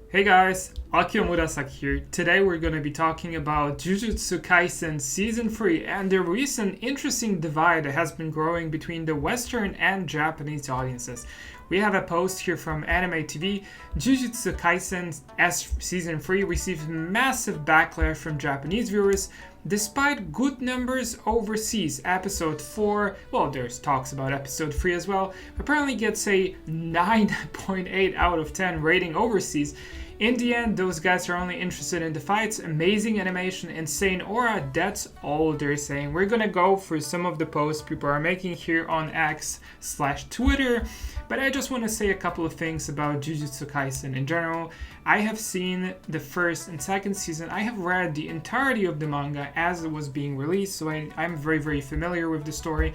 Hey guys, Akio Murasaki here. Today we're going to be talking about Jujutsu Kaisen Season 3 and the recent interesting divide that has been growing between the Western and Japanese audiences. We have a post here from Anime TV. Jujutsu Kaisen S Season 3 received massive backlash from Japanese viewers. Despite good numbers overseas, episode 4, well, there's talks about episode 3 as well, apparently gets a 9.8 out of 10 rating overseas. In the end, those guys are only interested in the fights, amazing animation, insane aura, that's all they're saying. We're gonna go through some of the posts people are making here on X/Twitter, but I just want to say a couple of things about Jujutsu Kaisen in general. I have seen the first and second season. I have read the entirety of the manga as it was being released, so I'm very, very familiar with the story.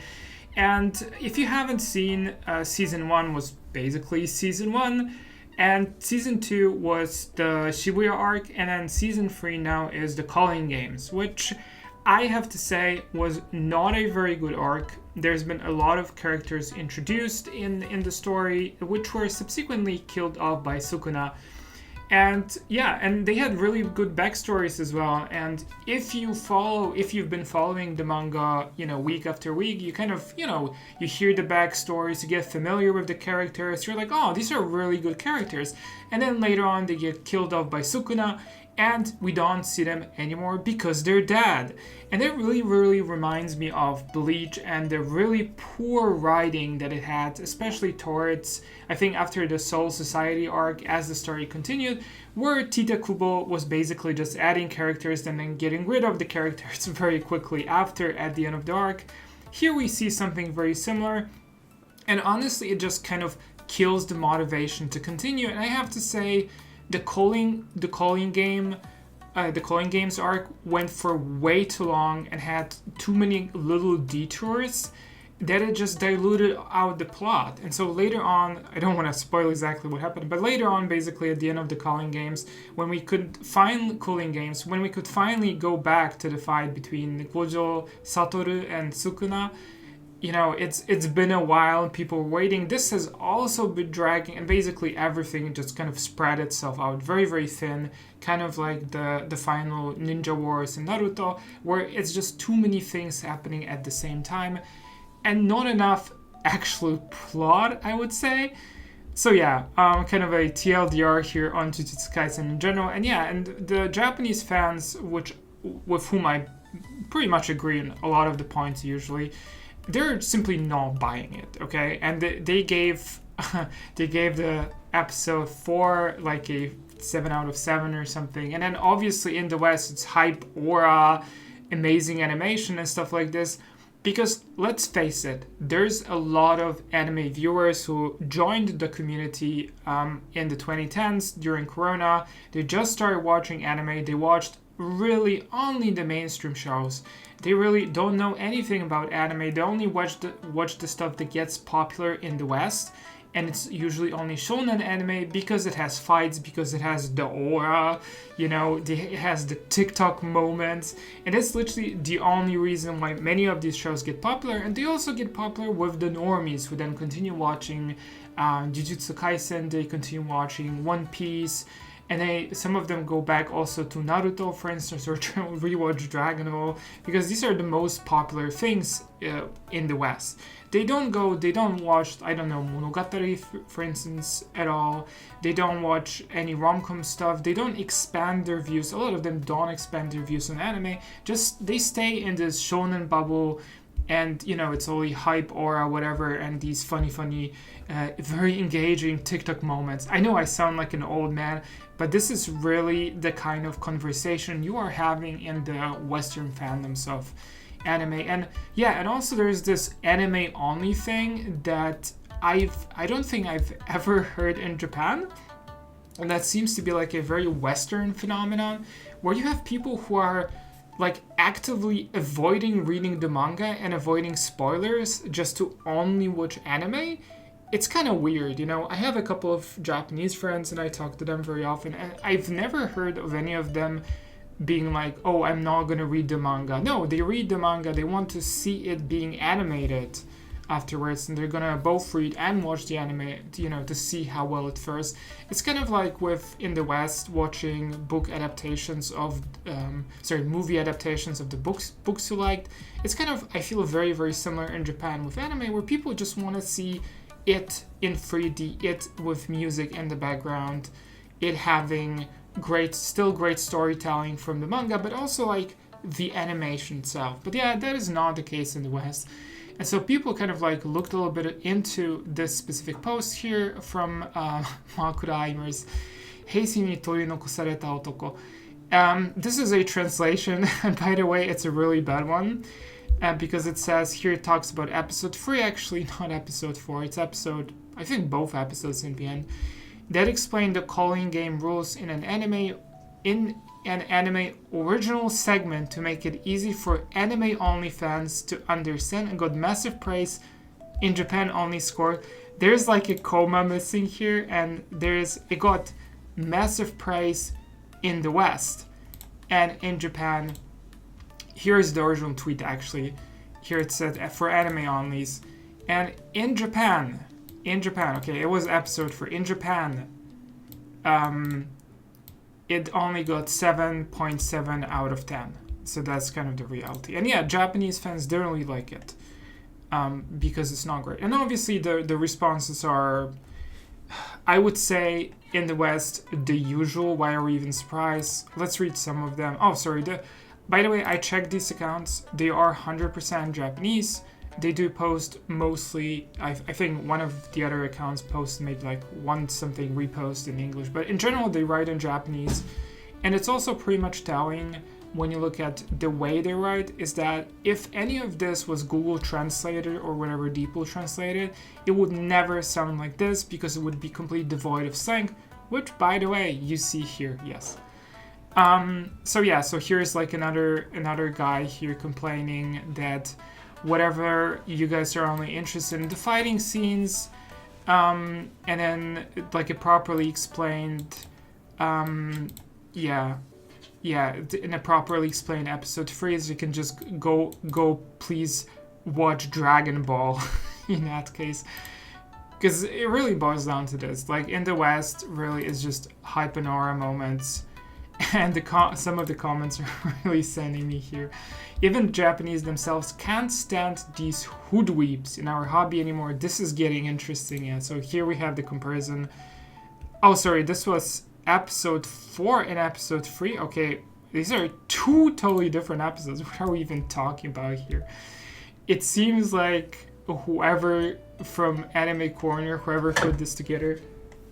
And if you haven't seen, season 1 was basically season 1. And season 2 was the Shibuya arc, and then season 3 now is the Calling Games, which I have to say was not a very good arc. There's been a lot of characters introduced in the story, which were subsequently killed off by Sukuna. And yeah, and they had really good backstories as well. And if you've been following the manga, week after week, you kind of, you hear the backstories, you get familiar with the characters. You're like, oh, these are really good characters. And then later on, they get killed off by Sukuna, and we don't see them anymore because they're dead. And that really, really reminds me of Bleach and the really poor writing that it had, especially towards, I think, after the Soul Society arc, as the story continued, where Tita Kubo was basically just adding characters and then getting rid of the characters very quickly after, at the end of the arc. Here we see something very similar, and honestly, it just kind of kills the motivation to continue. And I have to say, the calling games arc went for way too long and had too many little detours that it just diluted out the plot. And so later on, I don't want to spoil exactly what happened, but later on, basically at the end of the Calling Games, when we could finally go back to the fight between Gojo, Satoru, and Sukuna, it's been a while and people were waiting. This has also been dragging, and basically everything just kind of spread itself out very, very thin, kind of like the final Ninja Wars in Naruto, where it's just too many things happening at the same time and not enough actual plot, I would say. So yeah, kind of a TLDR here on Jujutsu Kaisen in general. And yeah, and the Japanese fans, with whom I pretty much agree on a lot of the points usually, they're simply not buying it, okay? And they gave the episode 4 like a 7 out of 7 or something. And then obviously in the West, it's hype, aura, amazing animation and stuff like this. Because let's face it, there's a lot of anime viewers who joined the community in the 2010s during Corona. They just started watching anime. They watched really only the mainstream shows. They really don't know anything about anime. They only watch the stuff that gets popular in the West, and it's usually only shonen anime because it has fights, because it has the aura, it has the TikTok moments, and that's literally the only reason why many of these shows get popular. And they also get popular with the normies who then continue watching Jujutsu Kaisen, they continue watching One Piece, and some of them go back also to Naruto, for instance, or rewatch Dragon Ball, because these are the most popular things in the West. They don't watch, I don't know, Monogatari, for instance, at all. They don't watch any rom-com stuff. They don't expand their views. A lot of them don't expand their views on anime. Just, they stay in this shonen bubble, and it's only hype, aura, whatever, and these funny, very engaging TikTok moments. I know I sound like an old man, but this is really the kind of conversation you are having in the Western fandoms of anime. And yeah, and also there's this anime only thing that I don't think I've ever heard in Japan, and that seems to be like a very Western phenomenon, where you have people who are like actively avoiding reading the manga and avoiding spoilers just to only watch anime. It's kind of weird, I have a couple of Japanese friends and I talk to them very often, and I've never heard of any of them being like, oh, I'm not going to read the manga. No, they read the manga, they want to see it being animated. afterwards, and they're gonna both read and watch the anime, you know, to see how well it fares. It's kind of like with in the West watching book adaptations of movie adaptations of the books you liked. It's kind of, I feel, very, very similar in Japan with anime, where people just want to see it in 3D, it with music in the background, it having great storytelling from the manga, but also like the animation itself. But yeah, that is not the case in the West. And so people kind of like looked a little bit into this specific post here from Makura Aimers. Heisei ni torinokusareta otoko. This is a translation, and by the way, it's a really bad one, because it says here, it talks about episode 3, actually not episode 4, it's episode, I think both episodes in the end, that explain the calling game rules in an anime original segment to make it easy for anime-only fans to understand, and got massive praise. In Japan only scored. There's like a comma missing here, and it got massive praise in the West. And in Japan, here's the original tweet actually. Here it said for anime onlys. And in Japan, okay, it was episode 4. In Japan, it only got 7.7 out of 10. So that's kind of the reality. And yeah, Japanese fans don't really like it, because it's not great. And obviously the responses are, I would say, in the West, the usual. Why are we even surprised? Let's read some of them. Oh, sorry. By the way, I checked these accounts. They are 100% Japanese. They do post mostly, I think one of the other accounts posts maybe like one something repost in English, but in general they write in Japanese. And it's also pretty much telling when you look at the way they write, is that if any of this was Google translated or whatever DeepL translated, it would never sound like this, because it would be completely devoid of slang, which by the way you see here. Yes. So here's like another guy here complaining that whatever, you guys are only interested in the fighting scenes, and then like a properly explained, in a properly explained episode 3, you can just go please watch Dragon Ball in that case, because it really boils down to this. Like in the West, really is just hypenora moments. And some of the comments are really sending me here. Even Japanese themselves can't stand these hoodweeps in our hobby anymore. This is getting interesting. Yeah. So here we have the comparison. Oh, sorry. This was episode 4 and episode 3. Okay. These are 2 totally different episodes. What are we even talking about here? It seems like whoever from Anime Corner, whoever put this together,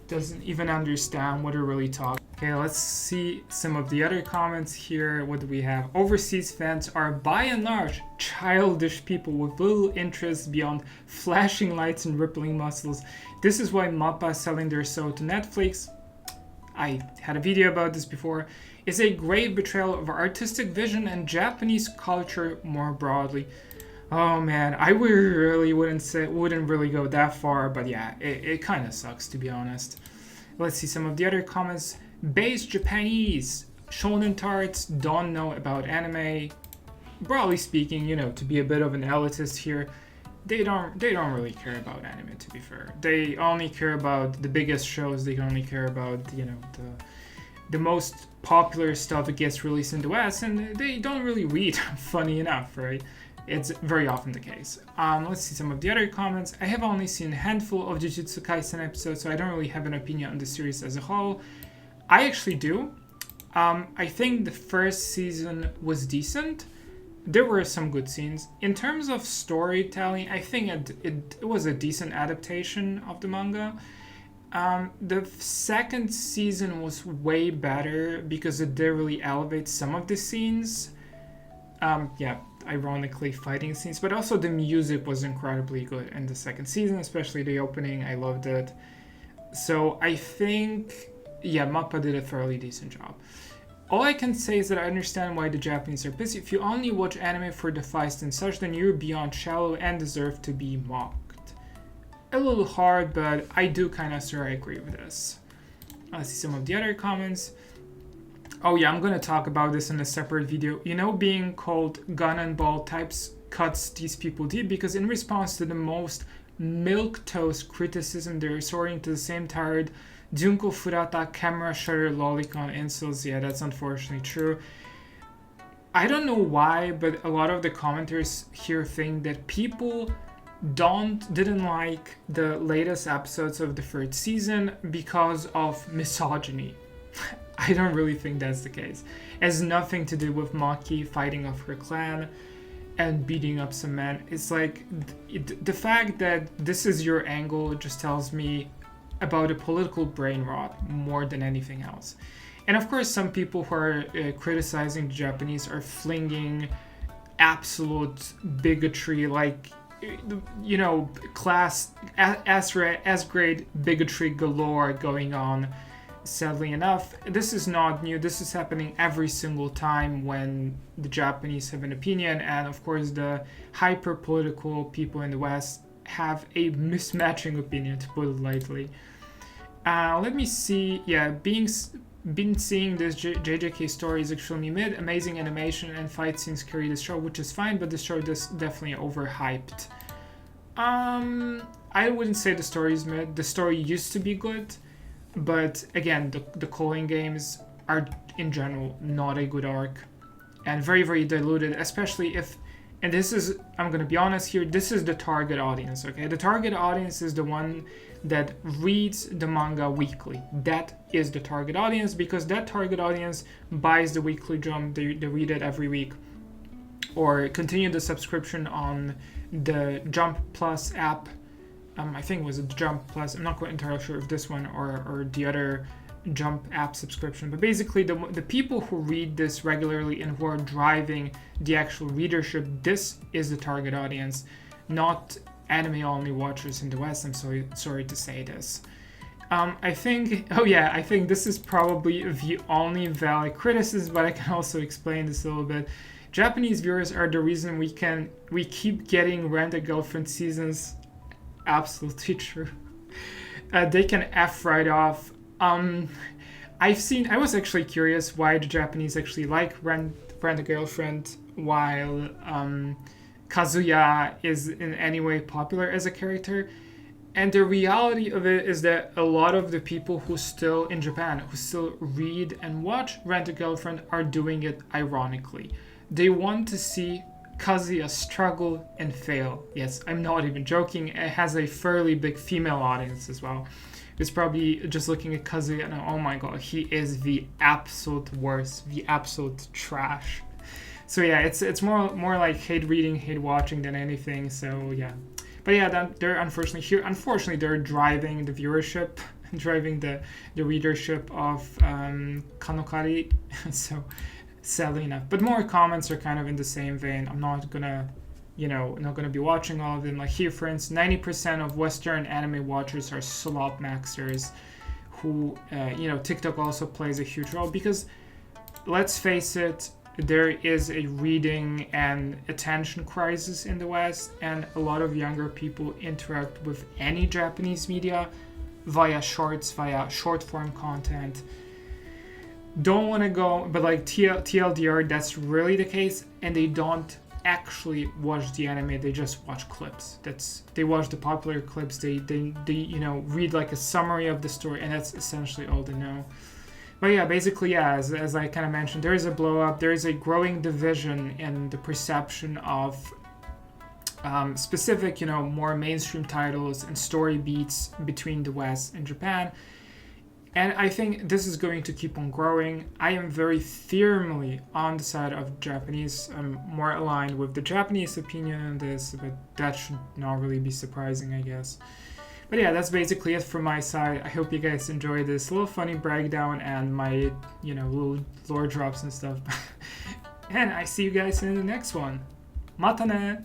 doesn't even understand what we're really talking. Okay, let's see some of the other comments here. What do we have? Overseas fans are by and large childish people with little interest beyond flashing lights and rippling muscles. This is why MAPPA is selling their soul to Netflix. I had a video about this before. It's a great betrayal of artistic vision and Japanese culture more broadly. Oh man, I really wouldn't really go that far, but yeah, it kind of sucks, to be honest. Let's see some of the other comments. Base Japanese shonen tarts don't know about anime. Broadly speaking, you know, to be a bit of an elitist here, they don't really care about anime, to be fair. They only care about the biggest shows. They only care about, you know, the most popular stuff that gets released in the West, and they don't really read, funny enough, right? It's very often the case. Let's see some of the other comments. I have only seen a handful of Jujutsu Kaisen episodes, so I don't really have an opinion on the series as a whole. I actually do. I think the first season was decent. There were some good scenes. In terms of storytelling, I think it was a decent adaptation of the manga. The second season was way better because it did really elevate some of the scenes. Ironically fighting scenes, but also the music was incredibly good in the second season, especially the opening. I loved it. So I think, MAPPA did a fairly decent job. All I can say is that I understand why the Japanese are pissed. If you only watch anime for the fights and such, then you're beyond shallow and deserve to be mocked. A little hard, but I do kind of agree with this. Let's see some of the other comments. Oh yeah, I'm gonna talk about this in a separate video. You know, being called gun and ball types cuts these people deep, because in response to the most milquetoast criticism, they're resorting to the same tired Junko Furata camera shutter lolicon insults. Yeah, that's unfortunately true. I don't know why, but a lot of the commenters here think that people didn't like the latest episodes of the third season because of misogyny. I don't really think that's the case. It has nothing to do with Maki fighting off her clan and beating up some men. It's like the fact that this is your angle just tells me about a political brain rot more than anything else. And of course, some people who are criticizing the Japanese are flinging absolute bigotry, like, you know, class S grade bigotry galore going on. Sadly enough, this is not new. This is happening every single time when the Japanese have an opinion, and of course the hyper-political people in the West have a mismatching opinion, to put it lightly. Let me see. Yeah, been seeing this JJK story is extremely mid. Amazing animation and fight scenes carry the show, which is fine, but the show is definitely overhyped. I wouldn't say the story is mid. The story used to be good, but again, the calling games are in general not a good arc and very, very diluted, especially if, and this is, I'm going to be honest here, this is the target audience, okay? The target audience is the one that reads the manga weekly. That is the target audience, because that target audience buys the weekly Jump, they read it every week, or continue the subscription on the Jump Plus app. I think it was a Jump Plus. I'm not quite entirely sure if this one or the other Jump app subscription. But basically, the people who read this regularly and who are driving the actual readership, this is the target audience, not anime-only watchers in the West. I'm sorry to say this. I think this is probably the only valid criticism, but I can also explain this a little bit. Japanese viewers are the reason we keep getting Rent-a-Girlfriend seasons. Absolutely true. They can F right off. I was actually curious why the Japanese actually like Rent-a-Girlfriend while Kazuya is in any way popular as a character. And the reality of it is that a lot of the people who still in Japan, who still read and watch Rent-a-Girlfriend, are doing it ironically. They want to see Kazuya struggle and fail. Yes, I'm not even joking. It has a fairly big female audience as well. It's probably just looking at Kazuya and oh my god, he is the absolute worst, the absolute trash. So yeah, it's more like hate reading, hate watching than anything. So yeah, but yeah, they're unfortunately they're driving the viewership, driving the readership of Kanokari. So sadly enough, but more comments are kind of in the same vein. I'm not gonna be watching all of them. Like here, for instance, 90% of Western anime watchers are slop maxers, who TikTok also plays a huge role, because let's face it, there is a reading and attention crisis in the West, and a lot of younger people interact with any Japanese media via shorts, via short form content. Don't want to go, but like TLDR, that's really the case, and they don't actually watch the anime, they just watch clips. They watch the popular clips, they read like a summary of the story, and that's essentially all they know. But yeah, basically, yeah, as I kind of mentioned, there is a blow up, there is a growing division in the perception of specific, more mainstream titles and story beats between the West and Japan. And I think this is going to keep on growing. I am very firmly on the side of Japanese. I'm more aligned with the Japanese opinion on this, but that should not really be surprising, I guess. But yeah, that's basically it from my side. I hope you guys enjoyed this little funny breakdown and my, little lore drops and stuff. And I see you guys in the next one. Mata ne!